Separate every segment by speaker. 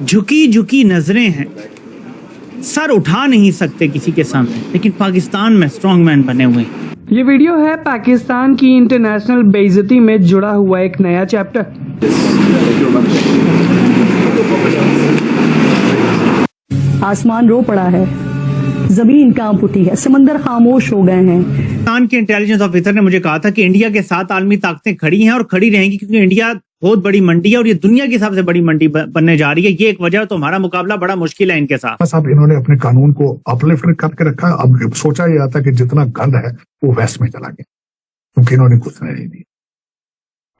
Speaker 1: झुकी झुकी नजरें हैं, सर उठा नहीं सकते किसी के सामने, लेकिन पाकिस्तान में स्ट्रॉन्ग मैन बने हुए हैं।
Speaker 2: ये वीडियो है पाकिस्तान की इंटरनेशनल बेइज्जती में जुड़ा हुआ एक नया चैप्टर।
Speaker 3: आसमान रो पड़ा है, जमीन कांप उठी है, समंदर खामोश हो गए हैं।
Speaker 1: पाकिस्तान के इंटेलिजेंस ऑफिसर ने मुझे कहा था कि इंडिया के साथ आलमी ताकतें खड़ी हैं और खड़ी रहेंगी, क्योंकि इंडिया बहुत बड़ी मंडी है और ये दुनिया की सबसे बड़ी मंडी बनने जा रही है। ये एक वजह है, तो हमारा मुकाबला बड़ा मुश्किल है इनके साथ।
Speaker 4: बस अब इन्होंने अपने कानून को अपलिफ्ट करके रखा। अब सोचा ये आता कि जितना गंद है वो वेस्ट में चला गया, क्योंकि इन्होंने घुसने नहीं दिया।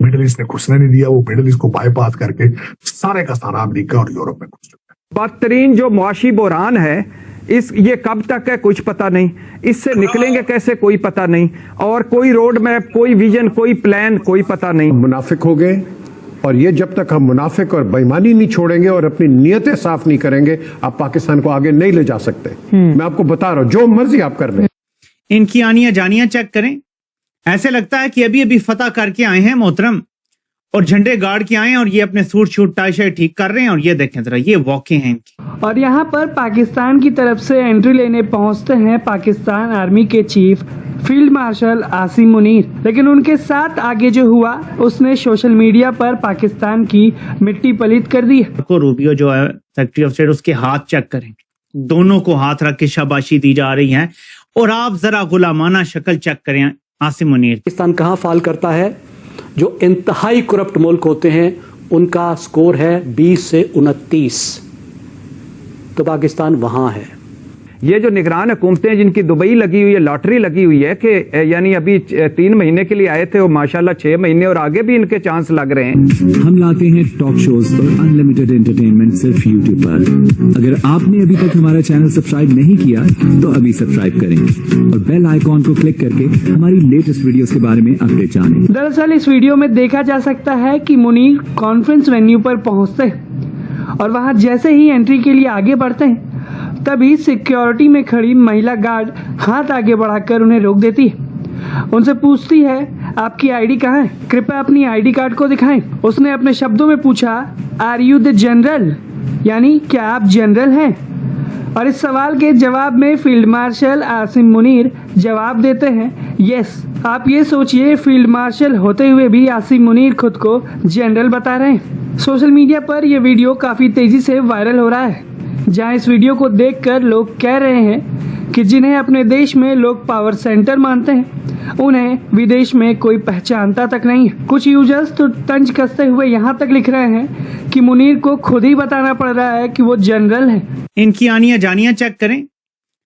Speaker 4: मिडिल ईस्ट ने घुसने नहीं दिया, वो मिडिल ईस्ट को बाईपास करके सारे का सारा अमेरिका और यूरोप में घुस चुका है।
Speaker 5: बदतरीन जो मुआशी बुहरान है, ये कब तक है कुछ पता नहीं, इससे निकलेंगे कैसे कोई पता नहीं, और कोई रोड मैप, कोई विजन, कोई प्लान, कोई पता नहीं।
Speaker 6: मुनाफिक हो गए, और ये जब तक हम मुनाफिक और बेईमानी नहीं छोड़ेंगे और अपनी नीयतें साफ नहीं करेंगे, आप पाकिस्तान को आगे नहीं ले जा सकते। मैं आपको बता रहा हूं, जो मर्जी आप कर लें।
Speaker 1: इनकी आनियां जानियां चेक करें, ऐसे लगता है कि अभी अभी फतह करके आए हैं मोहतरम, और झंडे गाड़ के आए हैं, और ये अपने सूट शूट टाई शाई ठीक कर रहे हैं। और ये देखें जरा, ये वॉके हैं इनकी।
Speaker 2: और यहाँ पर पाकिस्तान की तरफ से एंट्री लेने पहुँचते हैं पाकिस्तान आर्मी के chief field marshal Asim Munir, लेकिन उनके साथ आगे जो हुआ उसने सोशल मीडिया पर पाकिस्तान की मिट्टी पलीत कर दी।
Speaker 1: को रूबियो जो है सेक्रेटरी ऑफ स्टेट, उसके हाथ चेक करें, दोनों को हाथ रख के शाबाशी दी जा रही है। और आप जरा गुलामाना शक्ल चेक करें आसिम मुनीर।
Speaker 7: पाकिस्तान कहाँ फाल करता है? जो इंतहाई करप्ट मुल्क होते हैं उनका स्कोर है 20 से 29, तो पाकिस्तान वहां है।
Speaker 5: ये जो निगरान हुकूमतें हैं जिनकी दुबई लगी हुई है, लॉटरी लगी हुई है कि यानी अभी 3 महीने के लिए आए थे, वो माशाल्लाह 6 महीने और आगे भी इनके चांस लग रहे हैं।
Speaker 8: हम लाते हैं टॉक शोज और अनलिमिटेड एंटरटेनमेंट सिर्फ यूट्यूब पर। अगर आपने अभी तक हमारा चैनल सब्सक्राइब नहीं किया तो अभी सब्सक्राइब करें और बेल आइकॉन को क्लिक करके हमारी लेटेस्ट वीडियोस के बारे में अपडेट जानें।
Speaker 2: दरअसल इस वीडियो में देखा जा सकता है कि मुनीर कॉन्फ्रेंस वेन्यू पर पहुंचते हैं और वहां जैसे ही एंट्री के लिए आगे बढ़ते हैं, तभी सिक्योरिटी में खड़ी महिला गार्ड हाथ आगे बढ़ाकर उन्हें रोक देती है। उनसे पूछती है, आपकी आईडी कहाँ है? कृपया अपनी आईडी कार्ड को दिखाएं। उसने अपने शब्दों में पूछा, आर यू द जनरल, यानी क्या आप जनरल हैं? और इस सवाल के जवाब में फील्ड मार्शल आसिम मुनीर जवाब देते हैं, यस। आप ये सोचिए, फील्ड मार्शल होते हुए भी आसिम मुनीर खुद को जनरल बता रहे हैं। सोशल मीडिया पर यह वीडियो काफी तेजी से वायरल हो रहा है, जहां इस वीडियो को देखकर लोग कह रहे हैं कि जिन्हें अपने देश में लोग पावर सेंटर मानते हैं, उन्हें विदेश में कोई पहचानता तक नहीं है। कुछ यूजर्स तो तंज कसते हुए यहाँ तक लिख रहे हैं कि मुनीर को खुद ही बताना पड़ रहा है कि वो जनरल है।
Speaker 1: इनकी आनियां जानियां चेक करें,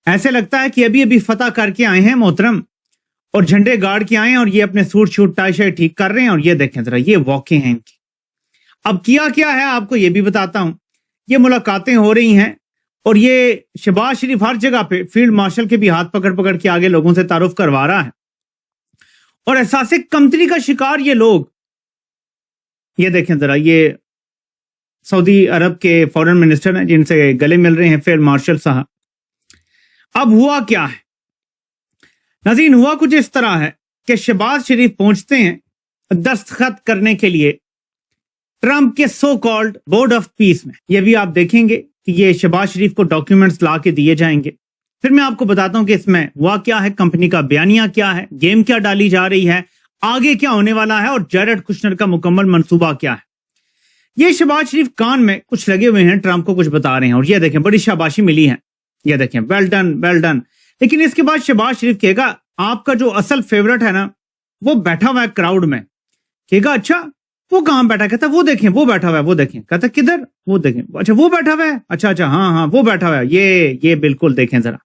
Speaker 1: ऐसे लगता है कि अभी अभी फतह करके आए हैं मोहतरम, और झंडे गाड़ के आए हैं, और ये अपने सूट शूट टाई शाई ठीक कर रहे हैं। और ये देखें जरा, ये वॉके हैं इनकी। अब किया क्या है आपको ये भी बताता हूं। ये मुलाकातें हो रही हैं, और ये शहबाज शरीफ हर जगह पे फील्ड मार्शल के भी हाथ पकड़ पकड़ के आगे लोगों से तारुफ करवा रहा है, और एहसासे कमतरी का शिकार ये लोग। ये देखें जरा, ये सऊदी अरब के फॉरेन मिनिस्टर हैं जिनसे गले मिल रहे हैं फील्ड मार्शल साहब। अब हुआ क्या है नाज़रीन? हुआ कुछ इस तरह है कि शहबाज शरीफ पहुंचते हैं दस्तखत करने के लिए ट्रंप के so called board of peace में। ये भी आप देखेंगे कि ये शहबाज शरीफ को डॉक्यूमेंट्स ला के दिए जाएंगे। फिर मैं आपको बताता हूं कि इसमें हुआ क्या है, कंपनी का बयानिया क्या है, गेम क्या डाली जा रही है, आगे क्या होने वाला है, और जैरेड कुशनर का मुकम्मल मंसूबा क्या है। ये शहबाज शरीफ कान में कुछ लगे हुए हैं, ट्रंप को कुछ बता रहे हैं, और ये देखें बड़ी शाबाशी मिली है। ये देखें, वेल डन वेल डन। लेकिन इसके बाद शहबाज शरीफ कहेगा, आपका जो असल फेवरेट है ना, वो बैठा हुआ है क्राउड में। कहेगा, अच्छा वो कहाँ बैठा? कहता वो देखें, वो बैठा हुआ है, वो देखें। कहता किधर? वो देखें। अच्छा वो बैठा हुआ है, अच्छा अच्छा, हाँ हाँ वो बैठा हुआ है, ये बिल्कुल देखें जरा।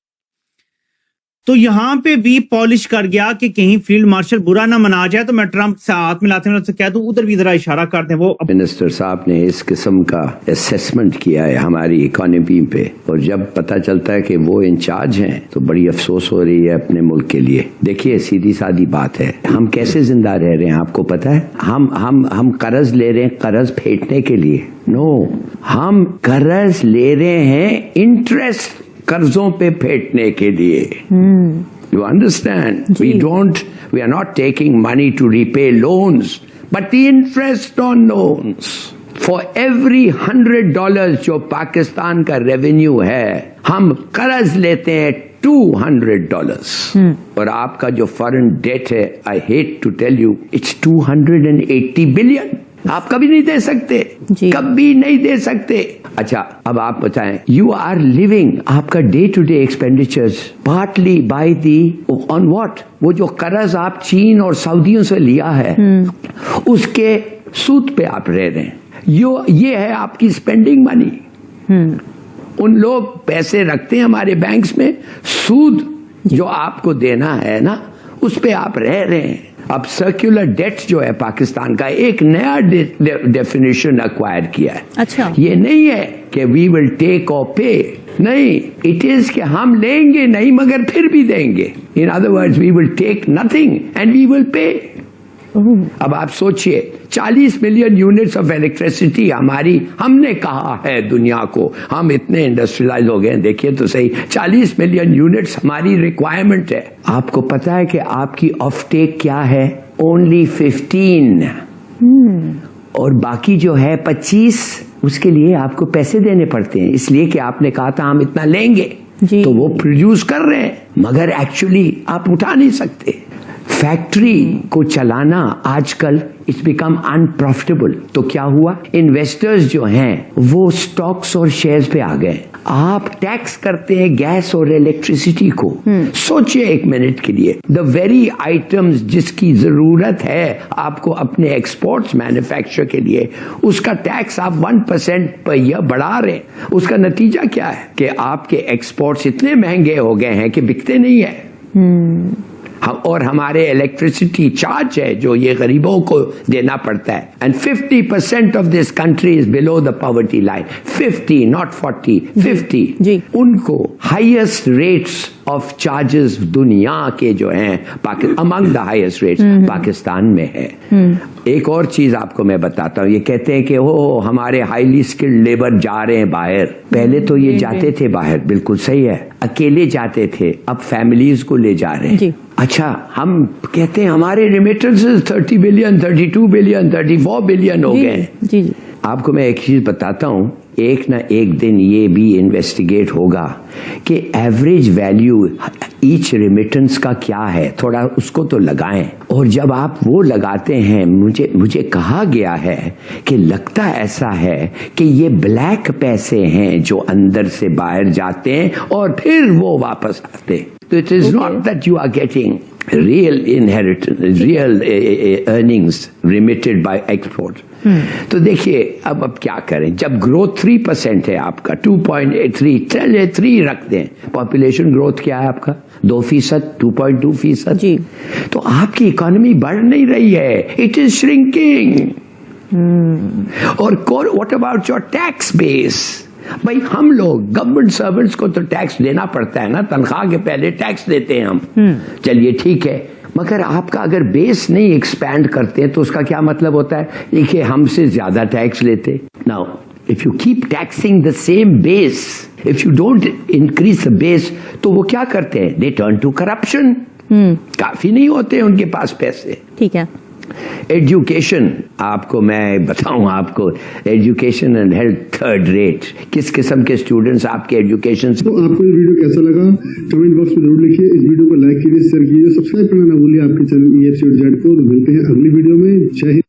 Speaker 1: तो यहां पे भी पॉलिश कर गया कि कहीं फील्ड मार्शल बुरा ना मना जाए, तो मैं ट्रंप से हाथ मिलाते हैं उससे कह दूं उधर भी जरा इशारा कर दें। वो
Speaker 9: मिनिस्टर साहब ने इस किस्म का असेसमेंट किया है हमारी इकोनॉमी पे, और जब पता चलता है कि वो इंचार्ज हैं तो बड़ी अफसोस हो रही है अपने मुल्क के लिए। देखिए सीधी सादी बात है, हम कैसे जिंदा रह रहे हैं आपको पता है? हम कर्ज ले रहे हैं कर्ज फेंटने के लिए? नो, हम कर्ज ले रहे हैं इंटरेस्ट कर्जों पे फेंटने के लिए। You understand? We are not taking money to repay loans, but the interest on loans. For every $100 जो पाकिस्तान का रेवेन्यू है, हम कर्ज लेते हैं $200। और आपका जो फॉरेन डेट है, I hate to tell you, it's 280 billion. आप कभी नहीं दे सकते, कभी नहीं दे सकते। अच्छा, अब आप बताएं, यू आर लिविंग आपका day to day expenditures partly by the on what? वो जो कर्ज आप चीन और सऊदियों से लिया है, उसके सूद पे आप रह रहे हैं। ये है आपकी स्पेंडिंग मनी। उन लोग पैसे रखते हैं हमारे बैंक्स में, सूद जो आपको देना है ना, उस पे आप रह रहे हैं। अब सर्कुलर डेट जो है पाकिस्तान का, एक नया डेफिनेशन एक्वायर किया है।
Speaker 10: अच्छा,
Speaker 9: ये नहीं है कि वी विल टेक और पे, नहीं, इट इज कि हम लेंगे नहीं मगर फिर भी देंगे। In other words, we will take nothing and we will pay. अब आप सोचिए, 40 मिलियन यूनिट्स ऑफ इलेक्ट्रिसिटी हमने कहा है दुनिया को, हम इतने इंडस्ट्रियलाइज हो गए, देखिए तो सही, 40 मिलियन यूनिट्स हमारी रिक्वायरमेंट है। आपको पता है कि आपकी ऑफ टेक क्या है? ओनली 15। और बाकी जो है 25, उसके लिए आपको पैसे देने पड़ते हैं, इसलिए कि आपने कहा था हम इतना लेंगे, तो वो प्रोड्यूस कर रहे हैं, मगर एक्चुअली आप उठा नहीं सकते। फैक्ट्री को चलाना आजकल इट्स बिकम अनप्रॉफिटेबल। तो क्या हुआ? इन्वेस्टर्स जो हैं वो स्टॉक्स और शेयर्स पे आ गए। आप टैक्स करते हैं गैस और इलेक्ट्रिसिटी को। सोचिए एक मिनट के लिए, द वेरी आइटम्स जिसकी जरूरत है आपको अपने एक्सपोर्ट्स मैन्युफैक्चर के लिए, उसका टैक्स आप 1% पर ईयर बढ़ा रहे हैं। उसका नतीजा क्या है कि आपके एक्सपोर्ट्स इतने महंगे हो गए हैं कि बिकते नहीं है। और हमारे इलेक्ट्रिसिटी चार्ज है जो ये गरीबों को देना पड़ता है, and 50% of this country is below the poverty line. 50 not 40, 50। उनको हाईएस्ट रेट्स ऑफ चार्जेस दुनिया के जो हैं, among the highest rates Pakistan में है। एक और चीज आपको मैं बताता हूँ, ये कहते हैं कि वो हमारे हाईली स्किल्ड लेबर जा रहे हैं बाहर। पहले तो ये जाते थे बाहर, बिल्कुल सही है, अकेले जाते थे, अब फैमिलीज को ले जा रहे हैं। अच्छा, हम कहते हैं हमारे रेमिटेंसेस 30 बिलियन, 32 बिलियन, 34 बिलियन हो गए। आपको मैं एक चीज बताता हूँ, एक ना एक दिन ये भी इन्वेस्टिगेट होगा कि एवरेज वैल्यू ईच रेमिटेंस का क्या है, थोड़ा उसको तो लगाएं। और जब आप वो लगाते हैं, मुझे कहा गया है कि लगता ऐसा है कि ये ब्लैक पैसे हैं जो अंदर से बाहर जाते हैं और फिर वो वापस आते हैं। तो it is not that you are getting real inheritance, real earnings remitted by export। तो देखिए अब क्या करें, जब ग्रोथ 3% है आपका, 2.83, चलिए 3 रखते हैं, पॉपुलेशन ग्रोथ क्या है आपका 2%, 2.2%, तो आपकी इकोनॉमी बढ़ नहीं रही है, इट इज श्रिंकिंग। और what about your tax base? भाई हम लोग गवर्नमेंट सर्वेंट्स को तो टैक्स देना पड़ता है ना, तनख्वाह के पहले टैक्स देते हैं हम, चलिए ठीक है, मगर आपका अगर बेस नहीं एक्सपैंड करते हैं तो उसका क्या मतलब होता है? देखिए, हमसे ज्यादा टैक्स लेते। Now if you keep taxing the same base, if you don't increase the base, तो वो क्या करते हैं? They turn to corruption. काफी नहीं होते हैं उनके पास पैसे।
Speaker 10: ठीक है।
Speaker 9: एजुकेशन, आपको मैं बताऊं, आपको education and health third rate. किस किस्म के स्टूडेंट्स आपके एजुकेशन से।
Speaker 11: तो आपको ये वीडियो कैसा लगा कमेंट बॉक्स में जरूर लिखिए, इस वीडियो को लाइक कीजिए, शेयर कीजिए, सब्सक्राइब करना ना भूलिए आपके चैनल EFC.Z को। तो मिलते हैं अगली वीडियो में। जय हिंद।